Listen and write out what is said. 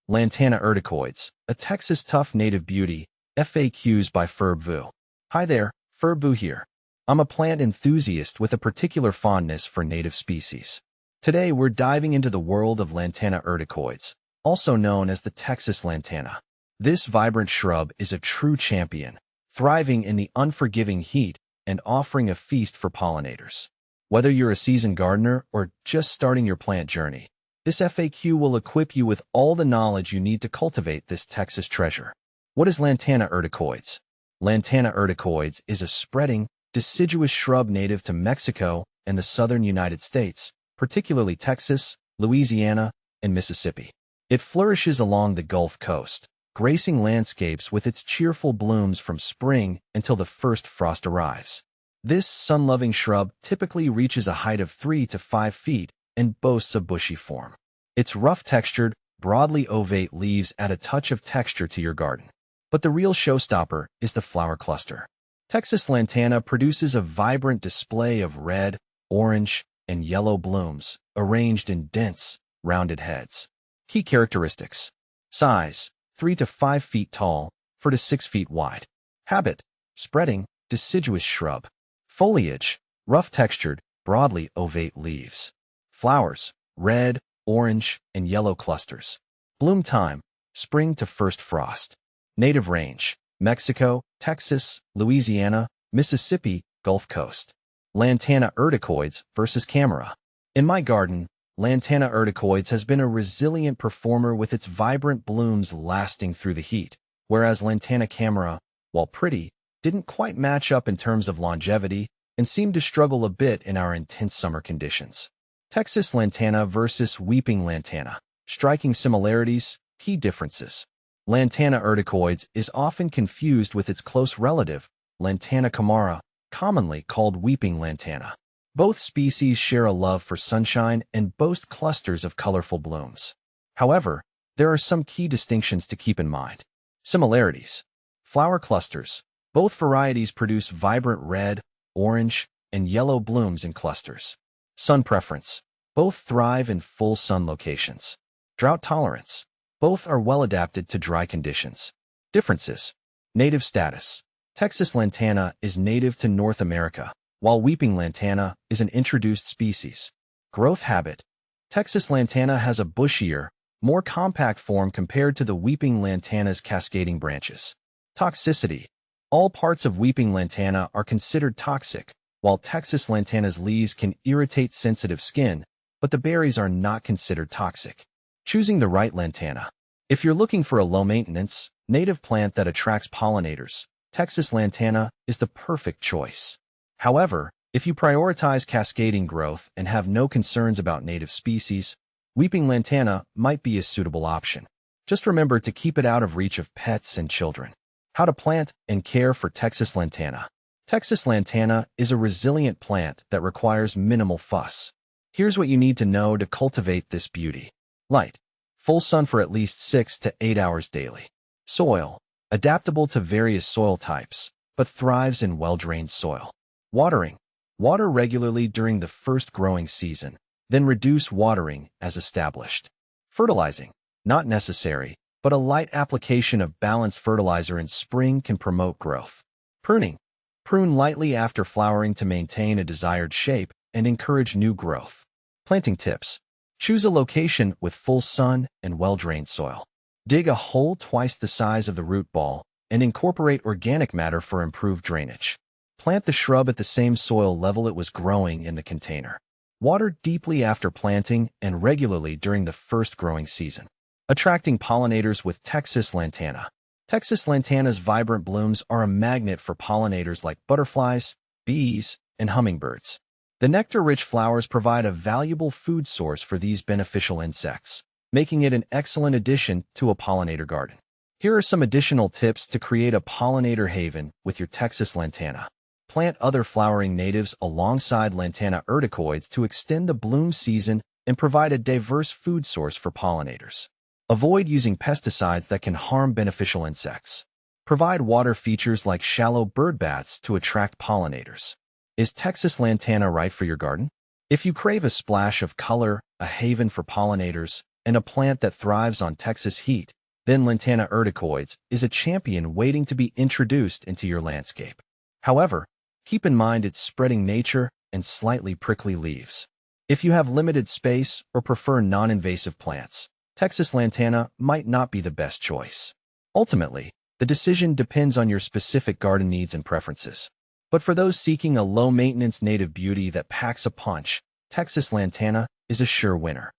Lantana urticoides, a Texas tough native beauty. FAQs by Ferb. Hi there, Ferb here. I'm a plant enthusiast with a particular fondness for native species. Today we're diving into the world of Lantana urticoides, also known as the Texas lantana. This vibrant shrub is a true champion, thriving in the unforgiving heat and offering a feast for pollinators. Whether you're a seasoned gardener or just starting your plant journey, this FAQ will equip you with all the knowledge you need to cultivate this Texas treasure. What is Lantana urticoides? Lantana urticoides is a spreading, deciduous shrub native to Mexico and the southern United States, particularly Texas, Louisiana, and Mississippi. It flourishes along the Gulf Coast, gracing landscapes with its cheerful blooms from spring until the first frost arrives. This sun-loving shrub typically reaches a height of 3 to 5 feet and boasts a bushy form. Its rough-textured, broadly ovate leaves add a touch of texture to your garden. But the real showstopper is the flower cluster. Texas lantana produces a vibrant display of red, orange, and yellow blooms, arranged in dense, rounded heads. Key characteristics: size, 3 to 5 feet tall, 4 to 6 feet wide. Habit: spreading, deciduous shrub. Foliage: rough-textured, broadly ovate leaves. Flowers: red, orange, and yellow clusters. Bloom time: spring to first frost. Native range: Mexico, Texas, Louisiana, Mississippi, Gulf Coast. Lantana urticoides versus Camera. In my garden, Lantana urticoides has been a resilient performer with its vibrant blooms lasting through the heat, whereas Lantana Camera, while pretty, didn't quite match up in terms of longevity and seemed to struggle a bit in our intense summer conditions. Texas lantana versus weeping lantana. Striking similarities, key differences. Lantana urticoides is often confused with its close relative, Lantana camara, commonly called weeping lantana. Both species share a love for sunshine and boast clusters of colorful blooms. However, there are some key distinctions to keep in mind. Similarities. Flower clusters. Both varieties produce vibrant red, orange, and yellow blooms in clusters. Sun preference. Both thrive in full sun locations. Drought tolerance. Both are well adapted to dry conditions. Differences. Native status. Texas lantana is native to North America, while weeping lantana is an introduced species. Growth habit. Texas lantana has a bushier, more compact form compared to the weeping lantana's cascading branches. Toxicity. All parts of weeping lantana are considered toxic, while Texas lantana's leaves can irritate sensitive skin, but the berries are not considered toxic. Choosing the right lantana. If you're looking for a low-maintenance, native plant that attracts pollinators, Texas lantana is the perfect choice. However, if you prioritize cascading growth and have no concerns about native species, weeping lantana might be a suitable option. Just remember to keep it out of reach of pets and children. How to plant and care for Texas lantana. Texas lantana is a resilient plant that requires minimal fuss. Here's what you need to know to cultivate this beauty. Light. Full sun for at least 6 to 8 hours daily. Soil. Adaptable to various soil types, but thrives in well-drained soil. Watering. Water regularly during the first growing season, then reduce watering as established. Fertilizing. Not necessary, but a light application of balanced fertilizer in spring can promote growth. Pruning. Prune lightly after flowering to maintain a desired shape and encourage new growth. Planting tips. Choose a location with full sun and well-drained soil. Dig a hole twice the size of the root ball and incorporate organic matter for improved drainage. Plant the shrub at the same soil level it was growing in the container. Water deeply after planting and regularly during the first growing season. Attracting pollinators with Texas lantana. Texas lantana's vibrant blooms are a magnet for pollinators like butterflies, bees, and hummingbirds. The nectar-rich flowers provide a valuable food source for these beneficial insects, making it an excellent addition to a pollinator garden. Here are some additional tips to create a pollinator haven with your Texas lantana. Plant other flowering natives alongside Lantana urticoides to extend the bloom season and provide a diverse food source for pollinators. Avoid using pesticides that can harm beneficial insects. Provide water features like shallow bird baths to attract pollinators. Is Texas lantana right for your garden? If you crave a splash of color, a haven for pollinators, and a plant that thrives on Texas heat, then Lantana urticoides is a champion waiting to be introduced into your landscape. However, keep in mind its spreading nature and slightly prickly leaves. If you have limited space or prefer non-invasive plants, Texas Lantana might not be the best choice. Ultimately, the decision depends on your specific garden needs and preferences. But for those seeking a low-maintenance native beauty that packs a punch, Texas Lantana is a sure winner.